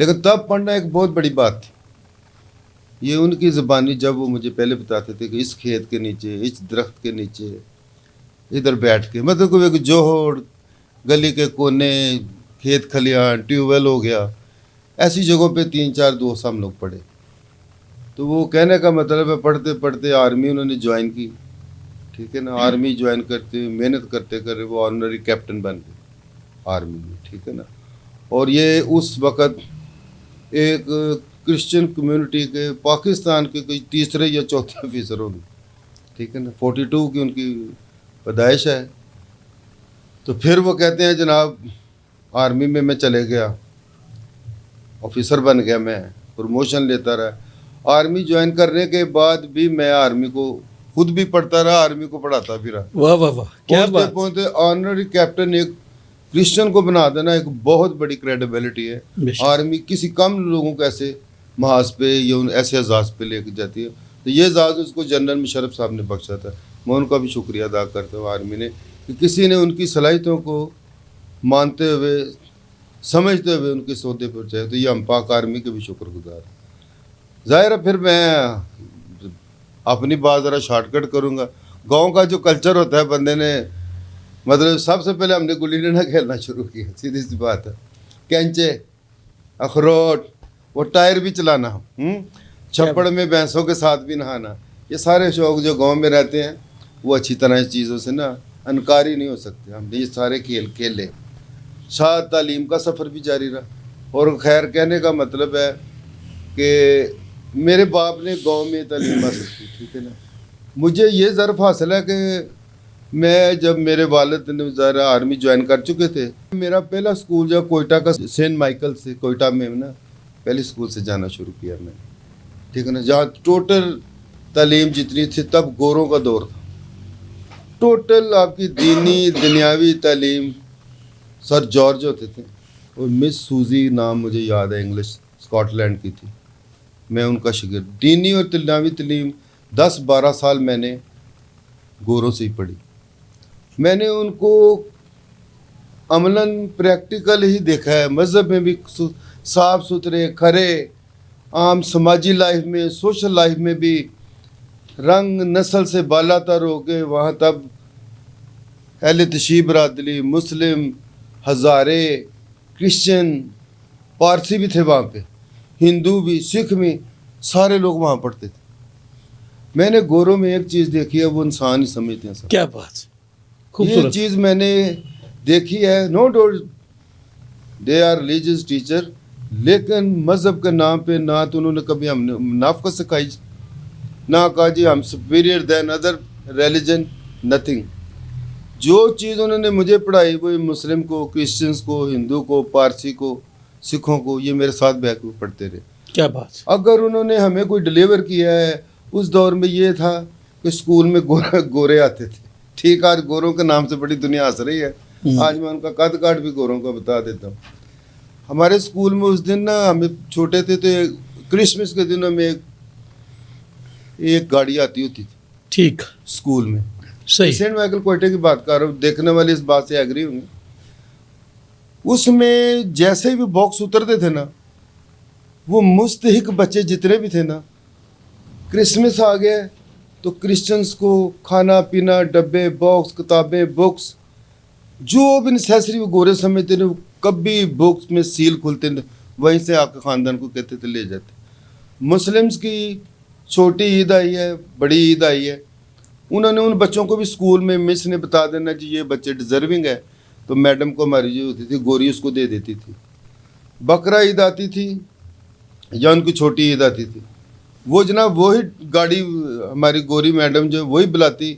لیکن تب پڑھنا ایک بہت بڑی بات تھی. یہ ان کی زبانی جب وہ مجھے پہلے بتاتے تھے کہ اس کھیت کے نیچے, اس درخت کے نیچے, ادھر بیٹھ کے, مطلب کوئی ایک جوہڑ, گلی کے کونے, کھیت کھلیان, ٹیوب ویل ہو گیا, ایسی جگہوں پہ 3-4 دوست ہم لوگ پڑھے. تو وہ کہنے کا مطلب ہے پڑھتے پڑھتے آرمی انہوں نے جوائن کی, ٹھیک ہے نا. آرمی جوائن کرتے, محنت کرتے کرے وہ آنرری کیپٹن بن گئے آرمی میں, ٹھیک ہے نا. اور یہ اس وقت ایک کرسچن کمیونٹی کے پاکستان کے کوئی 3 یا 4 آفیسر ہوں گے, ٹھیک ہے نا. 42 کی ان کی پیدائش ہے. تو پھر وہ کہتے ہیں جناب آرمی میں چلے گیا, آفیسر بن گیا, میں پروموشن لیتا رہا. آرمی جوائن کرنے کے بعد بھی میں آرمی کو خود بھی پڑھتا رہا, آرمی کو پڑھاتا بھی رہا. واہ واہ واہ, کیا بات. پہنچتے آنرری کیپٹن ایک کرسچن کو بنا دینا ایک بہت بڑی کریڈیبلٹی ہے. آرمی کسی کم لوگوں کو ایسے محاذ پہ یا ایسے اعزاز پہ لے کے جاتی ہے. تو یہ اعزاز اس کو جنرل مشرف صاحب نے بخشا تھا. میں ان کا بھی شکریہ ادا کرتا ہوں آرمی نے کہ کسی نے ان کی صلاحیتوں کو مانتے ہوئے, سمجھتے ہوئے ان کے سودے پر چاہے. تو یہ ہم پاک آرمی کے بھی شکر گزار ہیں. ظاہر ہے پھر میں اپنی بات ذرا شارٹ کٹ کروں گا. گاؤں کا جو کلچر ہوتا ہے, بندے نے مطلب سب سے پہلے ہم نے گلی ڈنڈا کھیلنا شروع کیا, سیدھی سی بات ہے. کینچے, اخروٹ, وہ ٹائر بھی چلانا, چھپڑ میں بھینسوں کے ساتھ بھی نہانا, یہ سارے شوق جو گاؤں میں رہتے ہیں وہ اچھی طرح اس چیزوں سے نا انکاری نہیں ہو سکتے. ہم نے یہ سارے کھیل لے. ساتھ تعلیم کا سفر بھی جاری رہا. اور خیر کہنے کا مطلب ہے کہ میرے باپ نے گاؤں میں تعلیم حاصل کی, ٹھیک ہے نا. مجھے یہ ظرف حاصل ہے کہ میں جب میرے والد نے ذرا آرمی جوائن کر چکے تھے, میرا پہلا اسکول جو کوئٹہ کا سینٹ مائیکل سے, کوئٹہ میں نا پہلے اسکول سے جانا شروع کیا میں, ٹھیک ہے نا. جہاں ٹوٹل تعلیم جتنی تھی تب گوروں کا دور تھا. ٹوٹل آپ کی دینی دنیاوی تعلیم سر جارج ہوتے تھے, اور مس سوزی نام مجھے یاد ہے, انگلش اسکاٹ لینڈ کی تھی. میں ان کا شاگرد. دینی اور دنیاوی تعلیم 10-12 سال میں نے گوروں سے ہی پڑھی. میں نے ان کو عملاً پریکٹیکل ہی دیکھا ہے. مذہب میں بھی صاف ستھرے, کھرے, عام سماجی لائف میں, سوشل لائف میں بھی رنگ نسل سے بالا تر ہو کے وہاں تب اہل تشیع برادری, مسلم, ہزارے, کرسچن, پارسی بھی تھے وہاں پہ, ہندو بھی, سکھ بھی, سارے لوگ وہاں پڑھتے تھے. میں نے گوروں میں ایک چیز دیکھی ہے, وہ انسان ہی سمجھتے ہیں سب. کیا بات, یہ خوبصورت چیز میں نے دیکھی ہے. No doubt they are religious teacher, لیکن مذہب کے نام پہ نہ تو انہوں نے کبھی ہم نے منافقت سکھائی, نہ کہا جی ہم سپیریئر دین ادر ریلیجن, نتھنگ. جو چیز انہوں نے مجھے پڑھائی وہ مسلم کو, کرسچنس کو, ہندو کو, پارسی کو, سکھوں کو, یہ میرے ساتھ بیٹھ کے پڑھتے رہے. کیا بات. اگر انہوں نے ہمیں کوئی ڈلیور کیا ہے, اس دور میں یہ تھا کہ اسکول میں گورے آتے تھے, ٹھیک. آج گوروں کے نام سے بڑی دنیا ہنس رہی ہے. آج میں ان کا قد کاٹ بھی گوروں کا بتا دیتا ہوں. ہمارے اسکول میں اس دن نا, ہمیں چھوٹے تھے تو کرسمس کے دنوں میں ایک گاڑی آتی ہوتی تھی, ٹھیک, اسکول میں. صحیح. سینٹ مائیکل کوئٹہ کی بات کر رہا ہوں, دیکھنے والے اس بات سے ایگری ہوں گے. اس میں جیسے بھی باکس اترتے تھے نا, وہ مستحق بچے جتنے بھی تھے نا, کرسمس آ گئے تو کرسچنس کو کھانا پینا, ڈبے, باکس, کتابیں, بکس, جو بھی نیسیسری وہ گورے سمجھتے تھے, کبھی بکس میں سیل کھلتے وہیں سے آ کے خاندان کو کہتے تھے لے جاتے. مسلمس کی چھوٹی عید آئی ہے, بڑی عید آئی ہے, انہوں نے ان بچوں کو بھی اسکول میں مس نے بتا دینا جی یہ بچے ڈیزرونگ ہے, تو میڈم کو ہماری جو ہوتی تھی گوری اس کو دے دیتی تھی. بقرہ عید آتی تھی یا ان کی چھوٹی عید آتی تھی, وہ جناب وہی گاڑی ہماری گوری میڈم جو وہی بلاتی,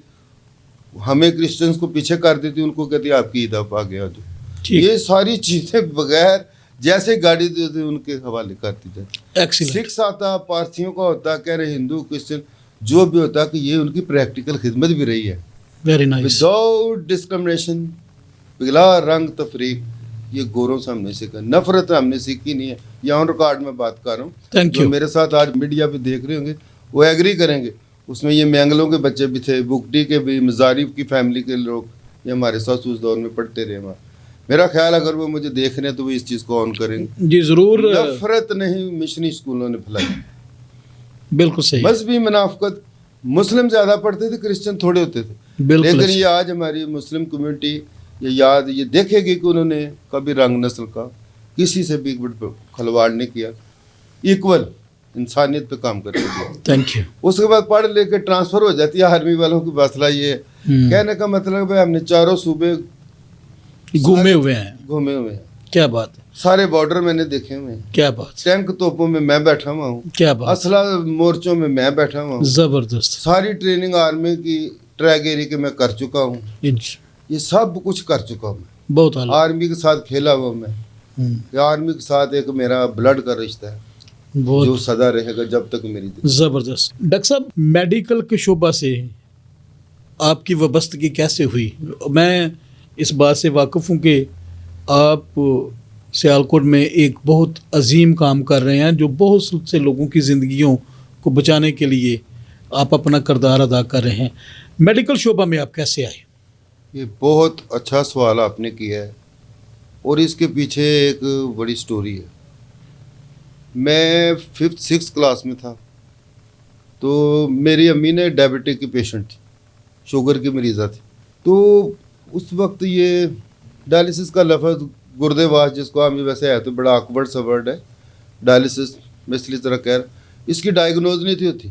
ہمیں کرسچنس کو پیچھے کر دیتی, ان کو کہتی آپ کی عید آپ آ گیا. جو یہ ساری چیزیں بغیر جیسے گاڑی دیتی ان کے حوالے کرتی جاتی. سکھ آتا, پارسیوں کا ہوتا, کہہ رہے ہندو, کرسچن, جو بھی ہوتا کہ یہ ان کی پریکٹیکل خدمت بھی رہی ہے. Very nice. وداؤٹ ڈسکرمنیشن, بلا رنگ تفریق, یہ گوروں سے ہم نے سیکھا. نفرت ہم نے سیکھی نہیں ہے. یہ آن ریکارڈ میں بات کر رہا ہوں, جو میرے ساتھ آج میڈیا پہ دیکھ رہے ہوں گے وہ ایگری کریں گے. اس میں یہ مینگلوں کے بچے بھی تھے, بکٹی کے بھی, مزارف کی فیملی کے لوگ, یہ ہمارے ساتھ اس دور میں پڑھتے رہے وہاں. میرا خیال اگر وہ مجھے دیکھ رہے ہیں تو وہ اس چیز کو آن کریں گے. جی ضرور. نفرت نہیں مشنی اسکولوں نے پھیلائی. بالکل صحیح. مذہبی منافقت. مسلم زیادہ پڑھتے تھے, کرسچن تھوڑے ہوتے تھے. لیکن یہ آج ہماری مسلم کمیونٹی یہ دیکھے گی کہ انہوں نے کبھی رنگ نسل کا کسی سے بھی کھلواڑ نہیں کیا, ایکول انسانیت پہ کام کرتے تھے. Thank you. اس کے بعد پڑھ لے کے ٹرانسفر ہو جاتی ہے. آرمی والوں کی مسئلہ یہ ہے, کہنے کا مطلب ہے ہم نے چاروں صوبے گھومے ہوئے ہیں. کیا بات ہے. سارے بارڈر میں نے دیکھے ہوئے ہیں. کیا بات. ٹینک توپوں میں بیٹھا ہوا ہوں. کیا بات. اسلحہ مورچوں میں بیٹھا ہوا ہوں. زبردست. ساری ٹریننگ آرمی کی ٹریک ایری کے میں کر چکا ہوں. یہ سب کچھ کر چکا ہوں. بہت اعلیٰ. آرمی کے ساتھ کھیلا ہوا میں. آرمی کے ساتھ ایک میرا بلڈ کا رشتہ ہے جو سدا رہے گا جب تک میری دل. زبردست. ڈاکٹر صاحب میڈیکل کے شعبہ سے آپ کی وابستگی کیسے ہوئی؟ میں اس بات سے واقف ہوں کہ آپ سیالکوٹ میں ایک بہت عظیم کام کر رہے ہیں جو بہت سے لوگوں کی زندگیوں کو بچانے کے لیے آپ اپنا کردار ادا کر رہے ہیں. میڈیکل شعبہ میں آپ کیسے آئے؟ یہ بہت اچھا سوال آپ نے کیا ہے اور اس کے پیچھے ایک بڑی سٹوری ہے. میں 5th 6th کلاس میں تھا تو میری امی نے ڈائبٹک کی پیشنٹ تھی, شوگر کی مریضہ تھی. تو اس وقت یہ ڈائلسس کا لفظ گردے واش جس کو ہم ویسے ہے تو بڑا آکورڈ سا ورڈ ہے ڈائلسس, میں اس لیے طرح کہہ رہا. اس کی ڈائگنوز نہیں تھی ہوتی.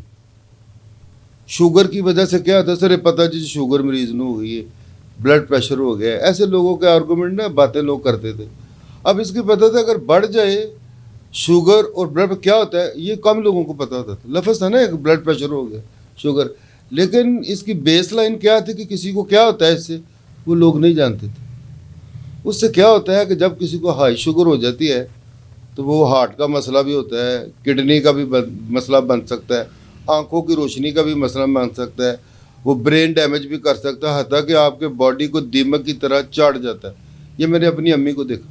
شوگر کی وجہ سے کیا ہوتا ہے سر پتہ جی شوگر مریض نو ہو گئی ہے, بلڈ پریشر ہو گیا ہے, ایسے لوگوں کے آرگومنٹ نا باتیں لوگ کرتے تھے. اب اس کی پتہ تھا اگر بڑھ جائے شوگر اور بلڈ کیا ہوتا ہے یہ کم لوگوں کو پتہ ہوتا تھا. لفظ تھا نا ایک بلڈ پریشر ہو گیا شوگر, لیکن اس کی بیس لائن کیا تھی کہ کسی کو کیا ہوتا ہے اس سے وہ لوگ نہیں جانتے تھے. اس سے کیا ہوتا ہے کہ جب کسی کو ہائی شوگر ہو جاتی ہے تو وہ ہارٹ کا مسئلہ بھی ہوتا ہے, کڈنی کا بھی مسئلہ بن سکتا ہے, آنکھوں کی روشنی کا بھی مسئلہ بن سکتا ہے, وہ برین ڈیمیج بھی کر سکتا ہے, حتیٰ کہ آپ کے باڈی کو دیمک کی طرح چاٹ جاتا ہے. یہ میں نے اپنی امی کو دیکھا.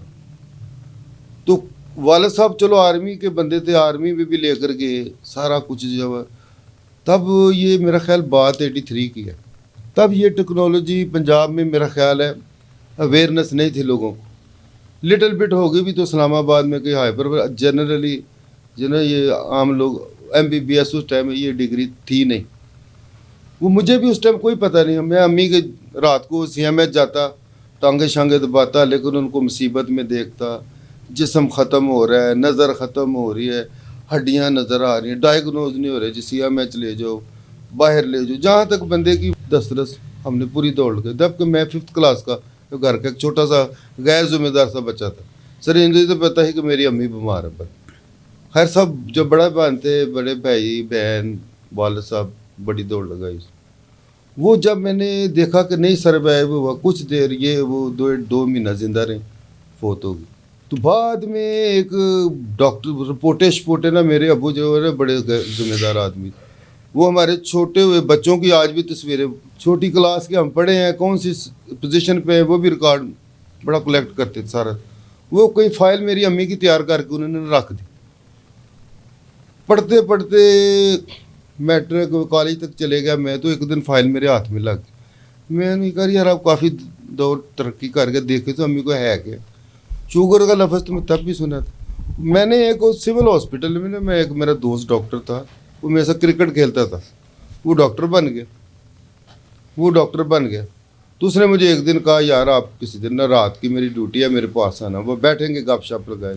تو والد صاحب چلو آرمی کے بندے تھے, آرمی میں بھی لے کر گئے سارا کچھ جو ہے. تب یہ میرا خیال بات 83 کی ہے. تب یہ ٹیکنالوجی پنجاب میں میرا خیال ہے اویئرنیس نہیں تھی لوگوں کو. لٹل بٹ ہوگی بھی تو اسلام آباد میں کہ ہائپر جنرلی جو نا یہ عام لوگ MBBS اس ٹائم میں یہ ڈگری تھی نہیں. وہ مجھے بھی اس ٹائم کوئی پتہ نہیں. میں امی کے رات کو CMH جاتا, ٹانگے شانگے دباتا, لیکن ان کو مصیبت میں دیکھتا, جسم ختم ہو رہا ہے, نظر ختم ہو رہی ہے, ہڈیاں نظر آ رہی ہیں, ڈائگنوز نہیں ہو رہے جی CMH لے جاؤ, باہر لے جاؤ, جہاں تک بندے کی دسترس ہم نے پوری دوڑ گئے. جب کہ میں 5th کلاس کا گھر کا ایک چھوٹا سا غیر ذمہ دار سا بچہ تھا. سر انجی تو پتہ ہی کہ میری امی بیمار ہے. پر خیر سب جو بڑا بہن تھے, بڑے بھائی بہن, والد صاحب بڑی دوڑ لگائی. وہ جب میں نے دیکھا کہ نہیں سروائیو ہوا کچھ دیر, یہ وہ 2 مہینہ زندہ رہے, فوت ہو گئی. تو بعد میں ایک ڈاکٹر رپورٹے نا میرے ابو جو ہے بڑے ذمہ دار آدمی تھے. وہ ہمارے چھوٹے ہوئے بچوں کی آج بھی تصویریں, چھوٹی کلاس کے ہم پڑھے ہیں, کون سی پوزیشن پہ ہیں, وہ بھی ریکارڈ بڑا کلیکٹ کرتے تھے سارا. وہ کوئی فائل میری امی کی تیار کر کے انہوں نے رکھ دی. پڑھتے پڑھتے میٹرک کالج تک چلے گیا میں, تو ایک دن فائل میرے ہاتھ میں لگ گئی. میں نے کہا یار آپ کافی دور ترقی کر کے دیکھے تو امی کو ہے کہ شوگر کا لفظ تو میں تب بھی سنا تھا. میں نے ایک سول ہاسپٹل میں ایک میرا دوست ڈاکٹر تھا, وہ میرے ساتھ کرکٹ کھیلتا تھا, وہ ڈاکٹر بن گیا. تو اس نے مجھے ایک دن کہا یار آپ کسی دن نا رات کی میری ڈیوٹی ہے میرے پاس آنا, وہ بیٹھیں گے گپ شپ لگائے.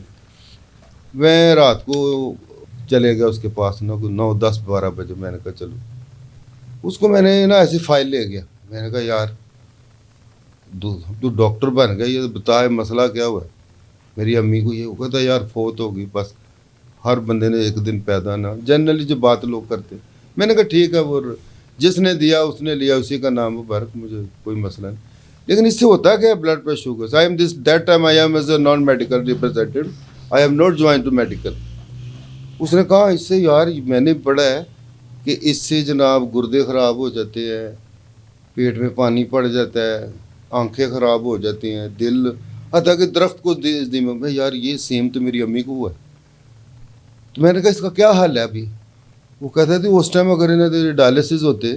میں رات کو چلے گیا اس کے پاس 9 10 12 بجے. میں نے کہا چلو, اس کو میں نے نا ایسی فائل لے گیا. میں نے کہا یار تو ڈاکٹر بن گیا, یہ بتا مسئلہ کیا ہوا ہے. میری امی کو یہ کہتا یار فوت ہو گئی, بس ہر بندے نے ایک دن پیدا نہ, جنرلی جو بات لوگ کرتے. میں نے کہا ٹھیک ہے, وہ جس نے دیا اس نے لیا, اسی کا نام مبارک, مجھے کوئی مسئلہ نہیں. لیکن اس سے ہوتا کیا ہے blood pressure sugar. I am this that time I am as a non medical representative, I am not join to medical. اس نے کہا اس سے یار میں نے پڑھا ہے کہ اس سے جناب گردے خراب ہو جاتے ہیں, پیٹ میں پانی پڑ جاتا ہے, آنکھیں خراب ہو جاتی ہیں, دل, حتیٰ کہ درخت کو دیمک میں. یار یہ سیم تو میری امی کو ہوا ہے. تو میں نے کہا اس کا کیا حل ہے ابھی. وہ کہتے تھے اس ٹائم اگر انہیں ڈائلسس ہوتے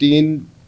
3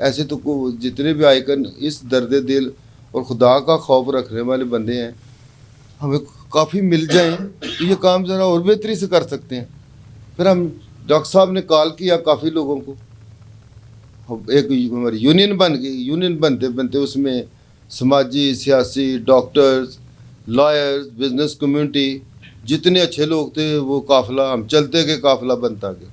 ایسے تو جتنے بھی آئیکن اس درد دل اور خدا کا خوف رکھنے والے بندے ہیں، ہمیں کافی مل جائیں تو یہ کام ذرا اور بہتری سے کر سکتے ہیں. پھر ہم ڈاکٹر صاحب نے کال کیا کافی لوگوں کو، ایک ہماری یونین بن گئی. یونین بنتے بنتے اس میں سماجی، سیاسی، ڈاکٹرز، لائرز، بزنس کمیونٹی، جتنے اچھے لوگ تھے وہ قافلہ ہم چلتے گئے، قافلہ بنتا گیا.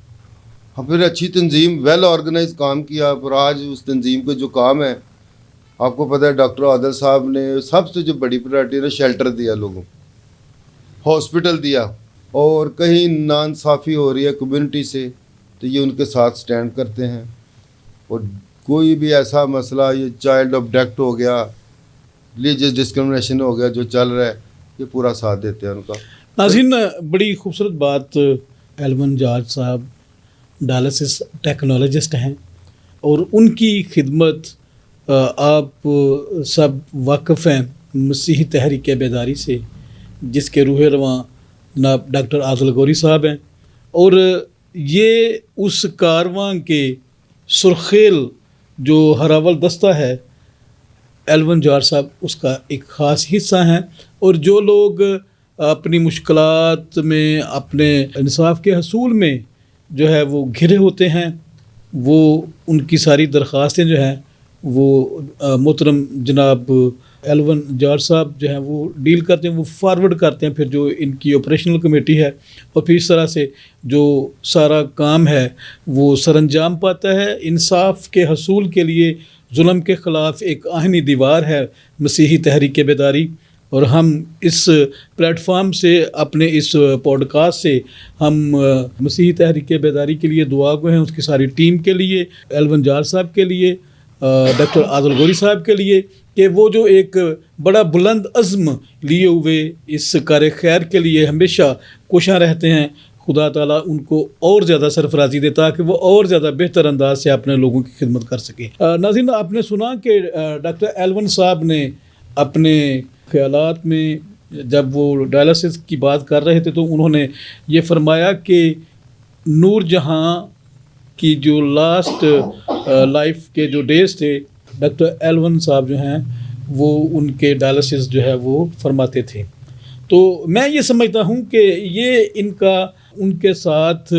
ہم پھر اچھی تنظیم، ویل آرگنائز کام کیا. اور آج اس تنظیم کا جو کام ہے، آپ کو پتہ ہے ڈاکٹر عادل صاحب نے سب سے جو بڑی پرائرٹی ہے شیلٹر دیا لوگوں کو، ہاسپٹل دیا. اور کہیں ناانصافی ہو رہی ہے کمیونٹی سے تو یہ ان کے ساتھ سٹینڈ کرتے ہیں. اور کوئی بھی ایسا مسئلہ، یہ چائلڈ ابڈکٹ ہو گیا، ریلیجیس ڈسکرمنیشن ہو گیا جو چل رہا ہے، یہ پورا ساتھ دیتے ہیں ان کا. ناظرین، بڑی خوبصورت بات، ایلون جارج صاحب ڈائلسس ٹیکنالوجسٹ ہیں اور ان کی خدمت آپ سب واقف ہیں مسیحی تحریک بیداری سے، جس کے روح رواں جناب ڈاکٹر عادل گوری صاحب ہیں. اور یہ اس کارواں کے سرخیل جو ہراول دستہ ہے، ایلون جارج صاحب اس کا ایک خاص حصہ ہیں. اور جو لوگ اپنی مشکلات میں، اپنے انصاف کے حصول میں جو ہے وہ گھرے ہوتے ہیں، وہ ان کی ساری درخواستیں جو ہیں وہ محترم جناب ایلون جارج صاحب جو ہیں وہ ڈیل کرتے ہیں، وہ فارورڈ کرتے ہیں پھر جو ان کی آپریشنل کمیٹی ہے. اور پھر اس طرح سے جو سارا کام ہے وہ سر انجام پاتا ہے. انصاف کے حصول کے لیے ظلم کے خلاف ایک آہنی دیوار ہے مسیحی تحریک بیداری. اور ہم اس پلیٹ فارم سے، اپنے اس پوڈ کاسٹ سے، ہم مسیحی تحریک بیداری کے لیے دعا گو ہیں، اس کی ساری ٹیم کے لیے، ایلون جارج صاحب کے لیے، ڈاکٹر عادل گوری صاحب کے لیے، کہ وہ جو ایک بڑا بلند عزم لیے ہوئے اس کار خیر کے لیے ہمیشہ کوشاں رہتے ہیں. خدا تعالیٰ ان کو اور زیادہ سرفرازی دے تاکہ وہ اور زیادہ بہتر انداز سے اپنے لوگوں کی خدمت کر سکیں. ناظرین، آپ نے سنا کہ ڈاکٹر ایلون صاحب نے اپنے خیالات میں جب وہ ڈائلسس کی بات کر رہے تھے تو انہوں نے یہ فرمایا کہ نور جہاں کی جو لاسٹ لائف کے جو ڈیز تھے، ڈاکٹر ایلون صاحب جو ہیں وہ ان کے ڈائلسس جو ہے وہ فرماتے تھے. تو میں یہ سمجھتا ہوں کہ یہ ان کا ان کے ساتھ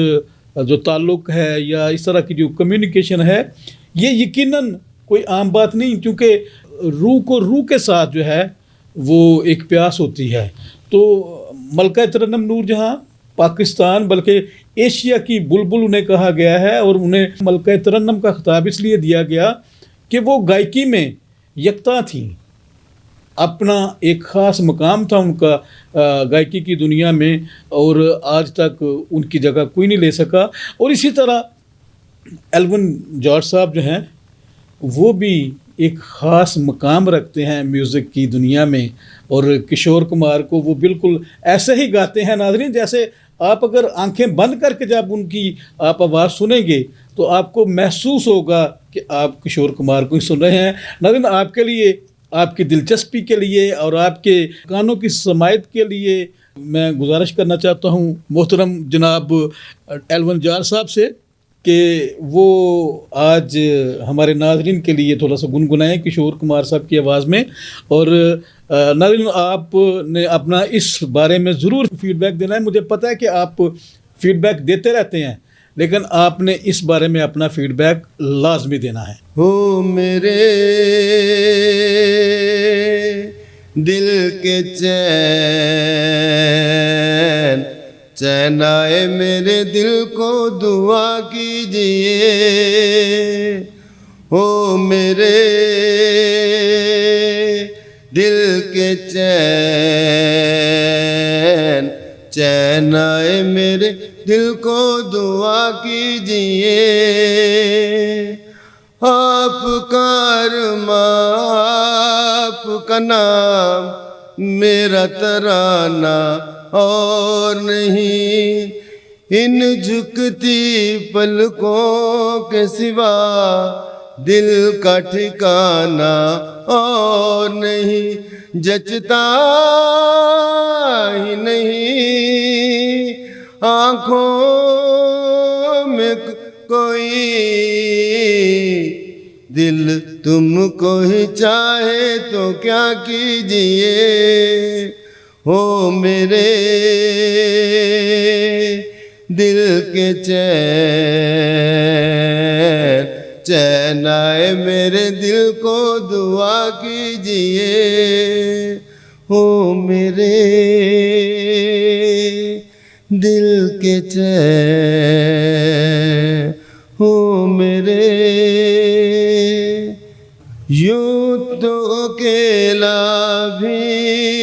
جو تعلق ہے یا اس طرح کی جو کمیونیکیشن ہے، یہ یقیناً کوئی عام بات نہیں، کیونکہ روح کو روح کے ساتھ جو ہے وہ ایک پیاس ہوتی ہے. تو ملکہ ترنم نور جہاں پاکستان بلکہ ایشیا کی بلبل انہیں کہا گیا ہے، اور انہیں ملکہ ترنم کا خطاب اس لیے دیا گیا کہ وہ گائکی میں یکتا تھیں. اپنا ایک خاص مقام تھا ان کا گائکی کی دنیا میں، اور آج تک ان کی جگہ کوئی نہیں لے سکا. اور اسی طرح ایلون جارج صاحب جو ہیں وہ بھی ایک خاص مقام رکھتے ہیں میوزک کی دنیا میں. اور کشور کمار کو وہ بالکل ایسے ہی گاتے ہیں ناظرین، جیسے آپ اگر آنکھیں بند کر کے جب ان کی آپ آواز سنیں گے تو آپ کو محسوس ہوگا کہ آپ کشور کمار کو ہی سن رہے ہیں. ناظرین، آپ کے لیے، آپ کی دلچسپی کے لیے اور آپ کے کانوں کی سماعت کے لیے میں گزارش کرنا چاہتا ہوں محترم جناب ایلون جارج صاحب سے کہ وہ آج ہمارے ناظرین کے لیے تھوڑا سا گنگنائیں کشور کمار صاحب کی آواز میں. اور ناظرین، آپ نے اپنا اس بارے میں ضرور فیڈ بیک دینا ہے. مجھے پتہ ہے کہ آپ فیڈ بیک دیتے رہتے ہیں، لیکن آپ نے اس بارے میں اپنا فیڈ بیک لازمی دینا ہے. ہو میرے دل کے چین، چین آئے میرے دل کو دعا کیجئے. ہو میرے دل کے چین، چین آئے میرے دل کو دعا کیجئے. آپ کا ارماں، آپ کا نام، میرا ترانہ اور نہیں. ان جھکتی پلکوں کے سوا دل کا ٹھکانہ اور نہیں. جچتا ہی نہیں آنکھوں میں کوئی دل تم کو ہی چاہے تو کیا کیجیے ہو میرے دل کے چین آئے میرے دل کو دعا کیجیے ہو میرے دل کے چین ہو میرے یوں تو اکیلا بھی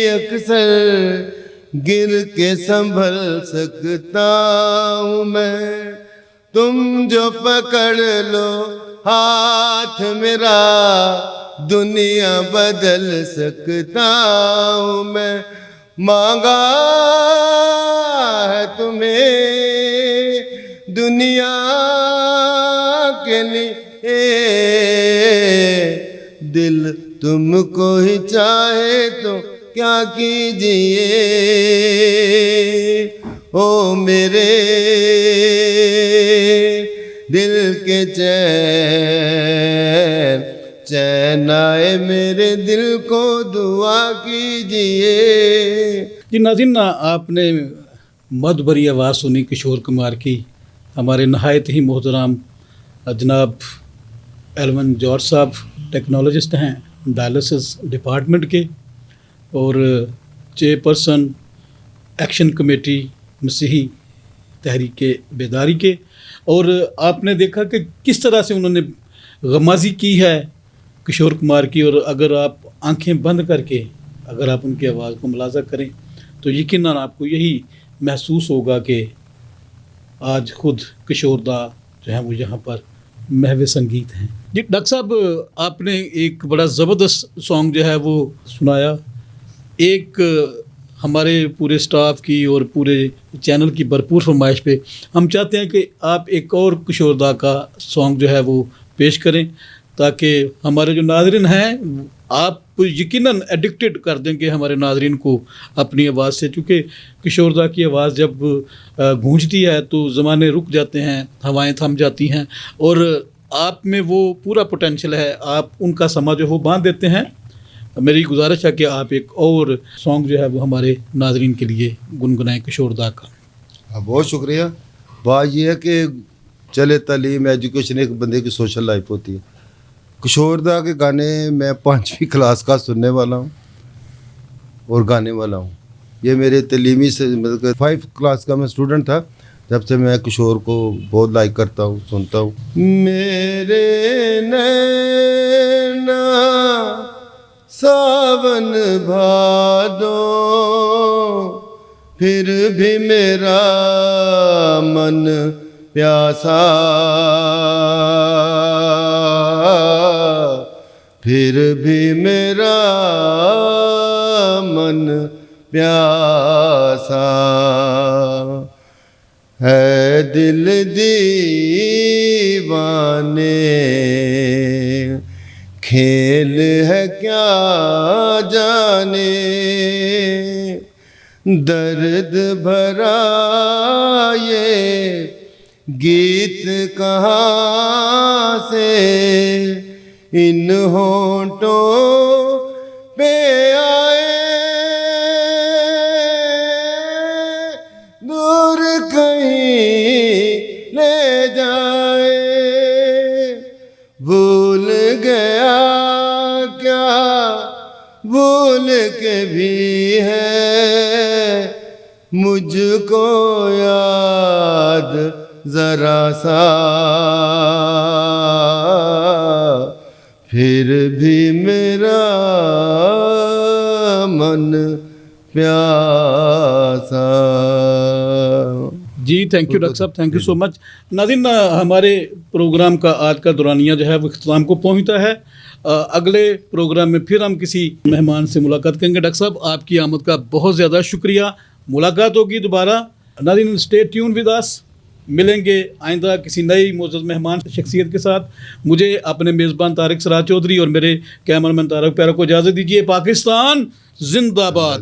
اکثر گر کے سنبھل سکتا ہوں میں تم جو پکڑ لو ہاتھ میرا دنیا بدل سکتا ہوں میں مانگا ہے تمہیں دنیا کے لیے دل تم کو ہی چاہے تو کیا کیجیے او میرے دل کے چین آئے میرے دل کو دعا کیجیے. جی ناظرین، آپ نے مدھ بھری آواز سنی کشور کمار کی. ہمارے نہایت ہی محترم جناب ایلون جارج صاحب ٹیکنالوجسٹ ہیں ڈائلسس ڈپارٹمنٹ کے اور چیئر پرسن ایکشن کمیٹی مسیحی تحریک بیداری کے. اور آپ نے دیکھا کہ کس طرح سے انہوں نے غمازی کی ہے کشور کمار کی. اور اگر آپ آنکھیں بند کر کے اگر آپ ان کی آواز کو ملاحظہ کریں تو یقیناً آپ کو یہی محسوس ہوگا کہ آج خود کشور دا جو ہیں وہ یہاں پر محو سنگیت ہیں. جی ڈاکٹر صاحب، آپ نے ایک بڑا زبردست سانگ جو ہے وہ سنایا. ایک ہمارے پورے سٹاف کی اور پورے چینل کی بھرپور فرمائش پہ ہم چاہتے ہیں کہ آپ ایک اور کشور دا کا سانگ جو ہے وہ پیش کریں تاکہ ہمارے جو ناظرین ہیں آپ یقیناً ایڈکٹڈ کر دیں گے ہمارے ناظرین کو اپنی آواز سے، کیونکہ کشور دا کی آواز جب گونجتی ہے تو زمانے رک جاتے ہیں، ہوائیں تھم جاتی ہیں اور آپ میں وہ پورا پوٹینشیل ہے. آپ ان کا سما جو وہ باندھ دیتے ہیں. میری گزارش ہے کہ آپ ایک اور سانگ جو ہے وہ ہمارے ناظرین کے لیے گنگنائیں کشور دا کا. بہت شکریہ. بات یہ ہے کہ چلے تعلیم ایجوکیشن ایک بندے کی سوشل لائف ہوتی ہے. کشور دا کے گانے میں 5ویں کلاس کا سننے والا ہوں اور گانے والا ہوں. یہ میرے تعلیمی سے مطلب 5 کلاس کا میں اسٹوڈنٹ تھا جب سے میں کشور کو بہت لائک کرتا ہوں، سنتا ہوں. میرے نینا ساون بھادو پھر بھی میرا من پیاسا، پھر بھی میرا من پیاسا ہے دل دیوانے کھیل ہے کیا جانے درد بھرا یہ گیت کہاں سے ان ہونٹوں پہ آئے دور کہیں لے جائے. بھول گیا کیا بھول کے بھی ہے مجھ کو یاد ذرا سا، پھر بھی میرا من پیاسا. جی تھینک یو ڈاکٹر صاحب، تھینک یو سو مچ. ناظرین، ہمارے پروگرام کا آج کا دورانیہ جو ہے وہ اختتام کو پہنچتا ہے. اگلے پروگرام میں پھر ہم کسی مہمان سے ملاقات کریں گے. ڈاکٹر صاحب آپ کی آمد کا بہت زیادہ شکریہ. ملاقات ہوگی دوبارہ. ناظرین اسٹے ٹیون ود اس. ملیں گے آئندہ کسی نئی معزز مہمان شخصیت کے ساتھ. مجھے اپنے میزبان طارق سراج چودھری اور میرے کیمرہ مین طارق پیرو کو اجازت دیجیے. پاکستان زندہ باد.